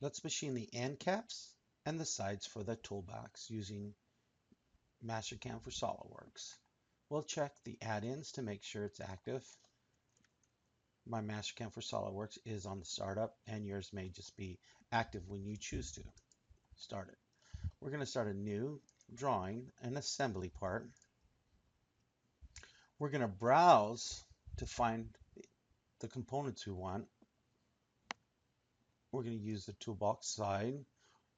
Let's machine the end caps and the sides for the toolbox using MasterCam for Solidworks. We'll check the add-ins to make sure it's active. My MasterCam for Solidworks is on the startup, and yours may just be active when you choose to start it. We're going to start a new drawing, an assembly part. We're going to browse to find the components we want. We're going to use the toolbox side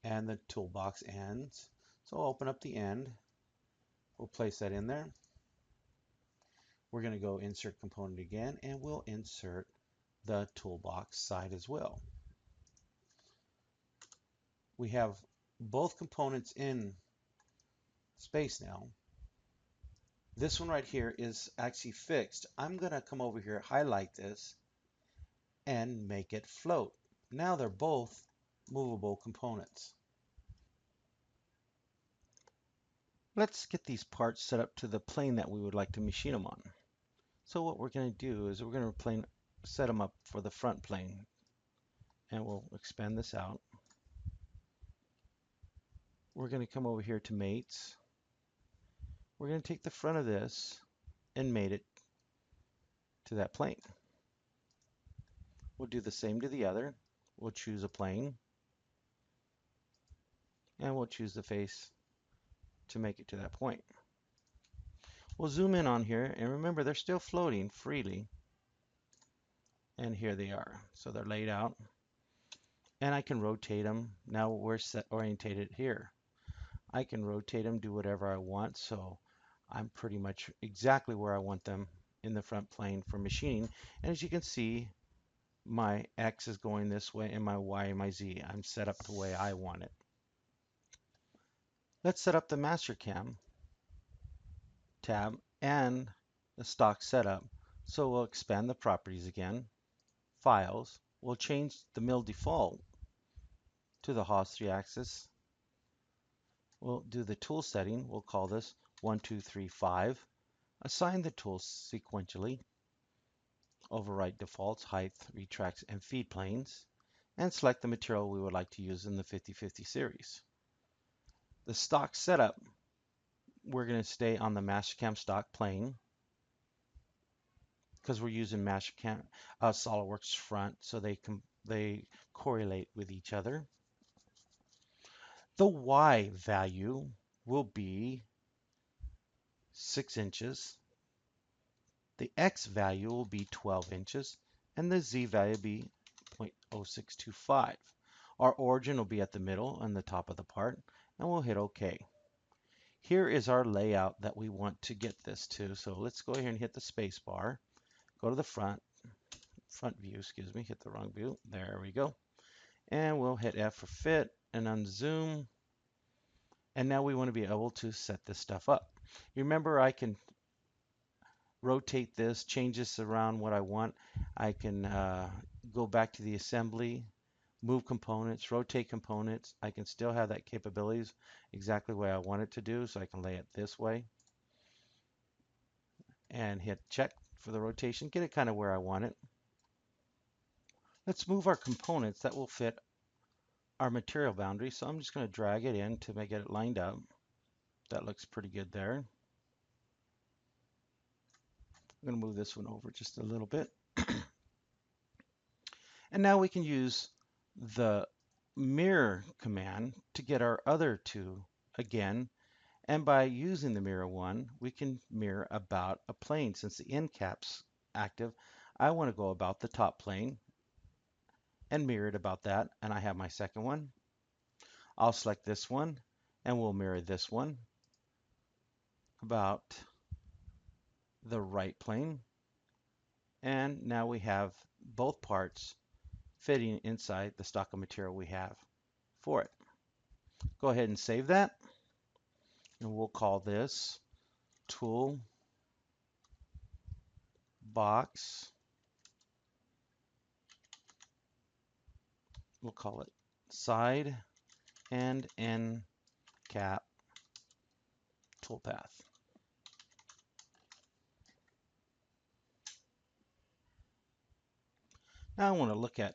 and the toolbox ends. So I'll open up the end. We'll place that in there. We're going to go insert component again, and we'll insert the toolbox side as well. We have both components in space now. This one right here is actually fixed. I'm going to come over here, highlight this, and make it float. Now they're both movable components. Let's get these parts set up to the plane that we would like to machine them on. So what we're going to do is we're going to set them up for the front plane, and we'll expand this out. We're going to come over here to mates. We're going to take the front of this and mate it to that plane. We'll do the same to the other. We'll choose a plane, and we'll choose the face to make it to that point. We'll zoom in on here, and remember they're still floating freely. And here they are. So they're laid out. And I can rotate them. Now we're orientated here. I can rotate them, do whatever I want. So I'm pretty much exactly where I want them in the front plane for machining. And as you can see, my X is going this way and my Y and my Z. I'm set up the way I want it. Let's set up the MasterCam tab and the stock setup. So we'll expand the properties again. Files. We'll change the mill default to the Haas 3-axis. We'll do the tool setting. We'll call this 1, 2, 3, 5. Assign the tools sequentially. Overwrite defaults, height, retracts, and feed planes. And select the material we would like to use in the 50/50 series. The stock setup, we're going to stay on the MasterCam stock plane because we're using MasterCam SolidWorks front, so they correlate with each other. The Y value will be 6 inches. The X value will be 12 inches, and the Z value will be 0.0625. Our origin will be at the middle and the top of the part, and we'll hit OK. Here is our layout that we want to get this to. So let's go here and hit the space bar. Go to the front view, excuse me, hit the wrong view. There we go. And we'll hit F for fit and unzoom. And now we want to be able to set this stuff up. You remember I can rotate this, change this around what I want. I can go back to the assembly, move components, rotate components. I can still have that capabilities exactly the way I want it to do, so I can lay it this way and hit check for the rotation, get it kind of where I want it. Let's move our components that will fit our material boundary. So I'm just going to drag it in to make it lined up. That looks pretty good there. I'm going to move this one over just a little bit. And now we can use the mirror command to get our other two again. And by using the mirror one, we can mirror about a plane. Since the end cap's active, I want to go about the top plane and mirror it about that. And I have my second one. I'll select this one and we'll mirror this one about the right plane. And now we have both parts fitting inside the stock of material we have for it. Go ahead and save that. And we'll call this tool box. We'll call it side and end cap toolpath. Now I want to look at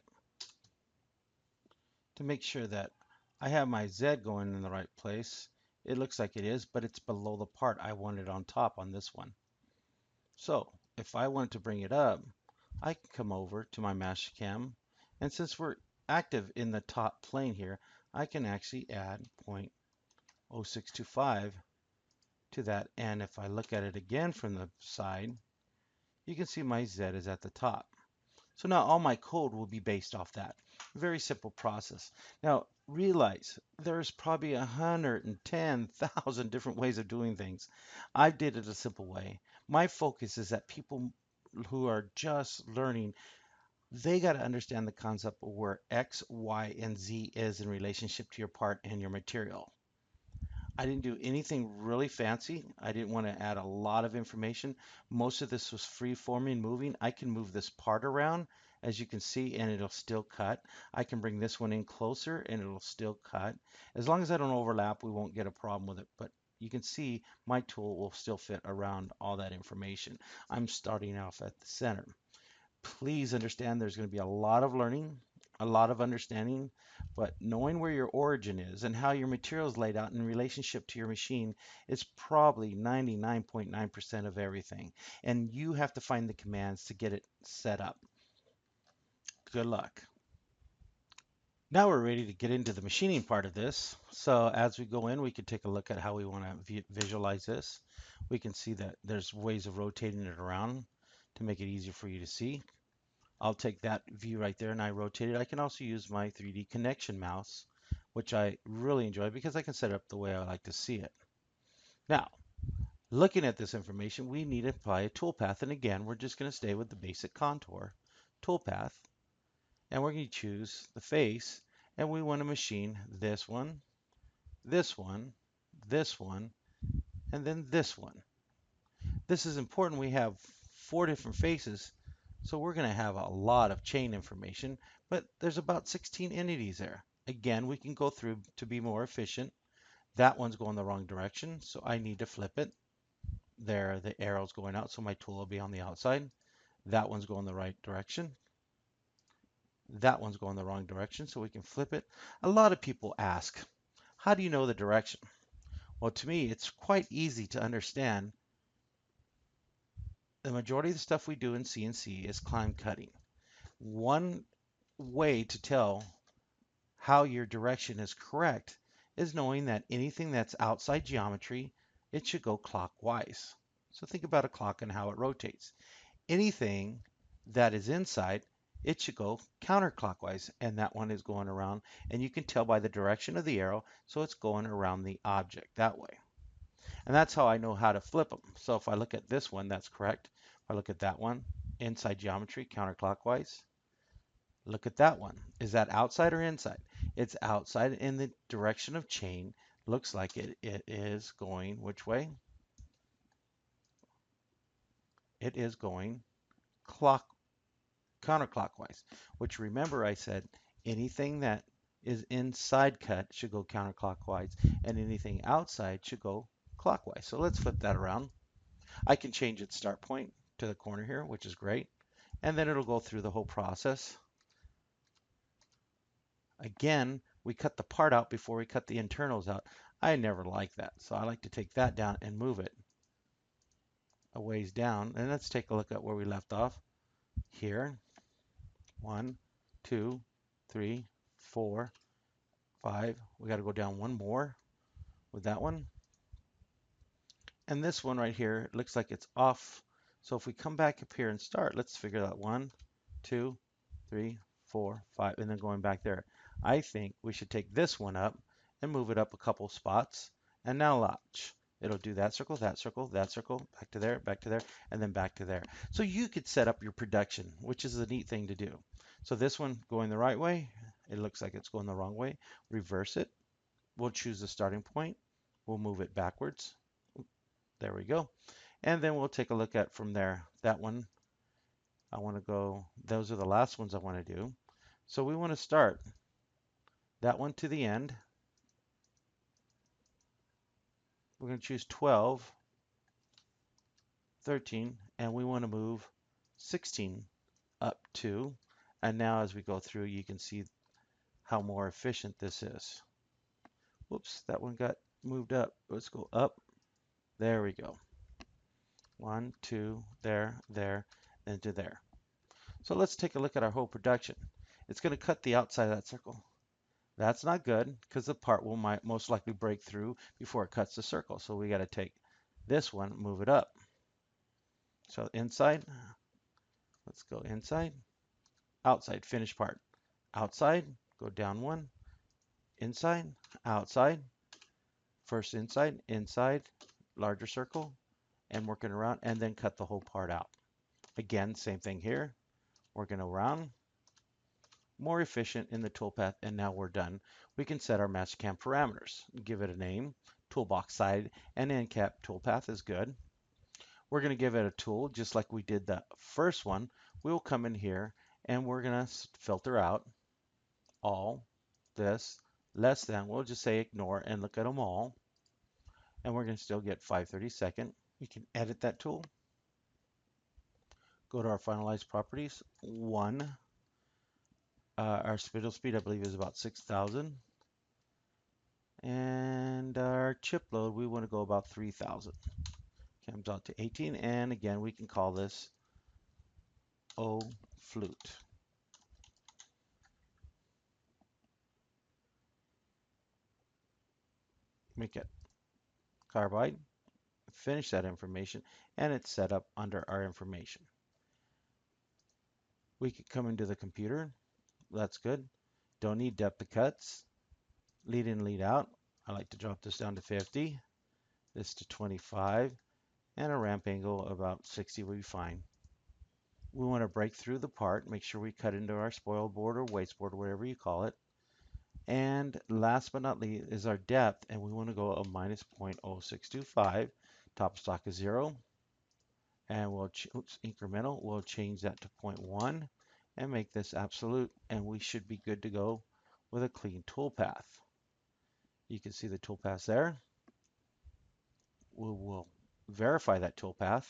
to make sure that I have my Z going in the right place. It looks like it is, but it's below the part I wanted on top on this one. So if I want to bring it up, I can come over to my mesh cam, and since we're active in the top plane here, I can actually add 0.0625 to that. And if I look at it again from the side, you can see my Z is at the top. So now all my code will be based off that. Very simple process. Now realize there's probably 110,000 different ways of doing things. I did it a simple way. My focus is that people who are just learning, they got to understand the concept of where X, Y, and Z is in relationship to your part and your material. I didn't do anything really fancy. I didn't want to add a lot of information. Most of this was free forming, moving. I can move this part around, as you can see, and it'll still cut. I can bring this one in closer and it'll still cut. As long as I don't overlap, we won't get a problem with it. But you can see my tool will still fit around all that information. I'm starting off at the center. Please understand there's going to be a lot of learning, a lot of understanding, but knowing where your origin is and how your material is laid out in relationship to your machine is probably 99.9% of everything. And you have to find the commands to get it set up. Good luck. Now we're ready to get into the machining part of this. So as we go in, we can take a look at how we want to visualize this. We can see that there's ways of rotating it around to make it easier for you to see. I'll take that view right there and I rotate it. I can also use my 3D connection mouse, which I really enjoy because I can set it up the way I like to see it. Now, looking at this information, we need to apply a toolpath. And again, we're just going to stay with the basic contour toolpath. And we're going to choose the face. And we want to machine this one, this one, this one, and then this one. This is important. We have 4 different faces. So we're going to have a lot of chain information, but there's about 16 entities there. Again, we can go through to be more efficient. That one's going the wrong direction, so I need to flip it. There, the arrow's going out, so my tool will be on the outside. That one's going the right direction. That one's going the wrong direction, so we can flip it. A lot of people ask, how do you know the direction? Well, to me, it's quite easy to understand. The majority of the stuff we do in CNC is climb cutting. One way to tell how your direction is correct is knowing that anything that's outside geometry, it should go clockwise. So think about a clock and how it rotates. Anything that is inside, it should go counterclockwise, and that one is going around, and you can tell by the direction of the arrow, so it's going around the object that way. And that's how I know how to flip them. So if I look at this one, that's correct. If I look at that one, inside geometry, counterclockwise. Look at that one. Is that outside or inside? It's outside in the direction of chain. Looks like it is going which way? It is going counterclockwise, which remember I said anything that is inside cut should go counterclockwise and anything outside should go clockwise. So let's flip that around. I can change its start point to the corner here, which is great. And then it'll go through the whole process. Again, we cut the part out before we cut the internals out. I never like that, so I like to take that down and move it a ways down. And let's take a look at where we left off here. 1, 2, 3, 4, 5. We got to go down one more with that one. And this one right here looks like it's off. So if we come back up here and start, let's figure out 1, 2, 3, 4, 5, and then going back there. I think we should take this one up and move it up a couple spots. And now watch. It'll do that circle, that circle, that circle, back to there, and then back to there. So you could set up your production, which is a neat thing to do. So this one going the right way, it looks like it's going the wrong way. Reverse it. We'll choose the starting point. We'll move it backwards. There we go. And then we'll take a look at from there. That one, I want to go, those are the last ones I want to do. So we want to start that one to the end. We're going to choose 12, 13, and we want to move 16 up to. And now as we go through, you can see how more efficient this is. Whoops, that one got moved up. Let's go up. There we go. 1, 2, there, and to there. So let's take a look at our whole production. It's going to cut the outside of that circle. That's not good because the part will most likely break through before it cuts the circle. So we got to take this one, move it up. So inside, let's go inside, outside, finish part. Outside, go down one, inside, outside, first inside, inside, larger circle, and working around, and then cut the whole part out. Again, same thing here, working around, more efficient in the toolpath, and now we're done. We can set our Mastercam parameters, give it a name, toolbox side, and end cap toolpath is good. We're going to give it a tool, just like we did the first one. We'll come in here, and we're going to filter out all, this, less than. We'll just say ignore and look at them all. And we're going to still get 5/32. We can edit that tool. Go to our finalized properties. Our spindle speed, I believe, is about 6,000. And our chip load, we want to go about 3,000. Comes out to 18. And again, we can call this O flute. Make it carbide. Finish that information, and it's set up under our information. We could come into the computer. That's good. Don't need depth of cuts. Lead in, lead out. I like to drop this down to 50, this to 25, and a ramp angle about 60 will be fine. We want to break through the part, make sure we cut into our spoil board or waste board, whatever you call it. And last but not least is our depth, and we want to go a minus 0.0625. Top stock is 0, and we'll incremental. We'll change that to 0.1 and make this absolute, and we should be good to go with a clean toolpath. You can see the toolpath there. We'll verify that toolpath.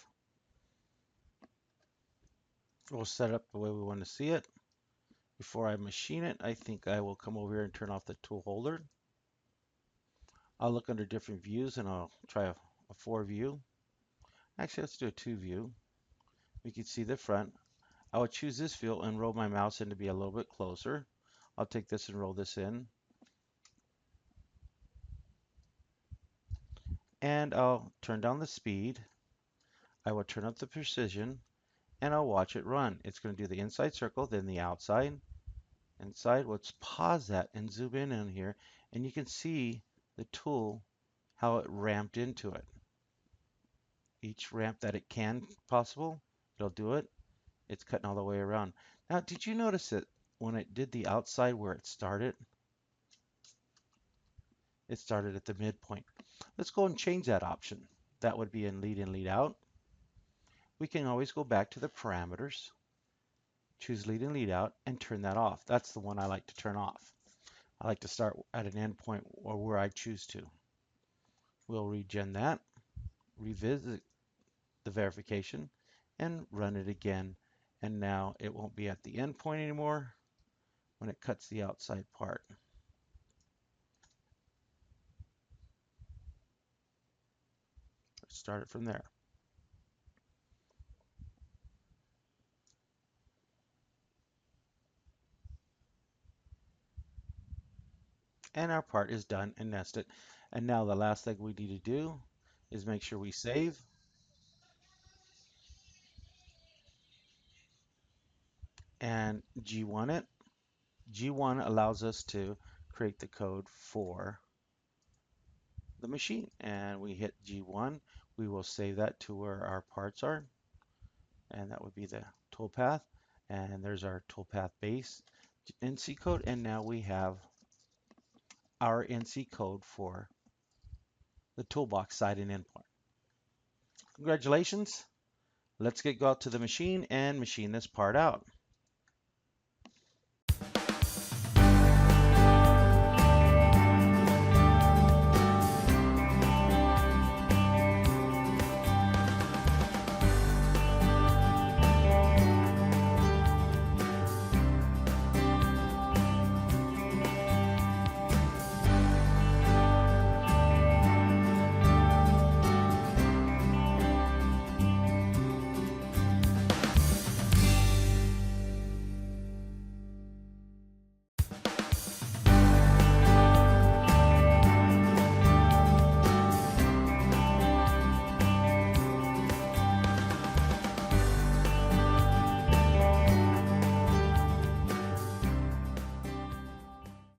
We'll set it up the way we want to see it. Before I machine it, I think I will come over here and turn off the tool holder. I'll look under different views and I'll try a 4 view. Actually, let's do a 2 view. We can see the front. I will choose this view and roll my mouse in to be a little bit closer. I'll take this and roll this in. And I'll turn down the speed. I will turn up the precision and I'll watch it run. It's going to do the inside circle, then the outside. Inside, let's pause that and zoom in on here, and you can see the tool, how it ramped into it. Each ramp that it can possible, it'll do it. It's cutting all the way around. Now, did you notice that when it did the outside where it started at the midpoint? Let's go and change that option. That would be in lead out. We can always go back to the parameters, choose lead in, lead out, and turn that off. That's the one I like to turn off. I like to start at an endpoint or where I choose to. We'll regen that, revisit the verification, and run it again. And now it won't be at the endpoint anymore when it cuts the outside part. Let's start it from there. And our part is done and nested. And now the last thing we need to do is make sure we save. And G1 it. G1 allows us to create the code for the machine. And we hit G1. We will save that to where our parts are. And that would be the toolpath. And there's our toolpath base NC code. And now we have our NC code for the toolbox side and endpoint. Congratulations. Let's go out to the machine and machine this part out.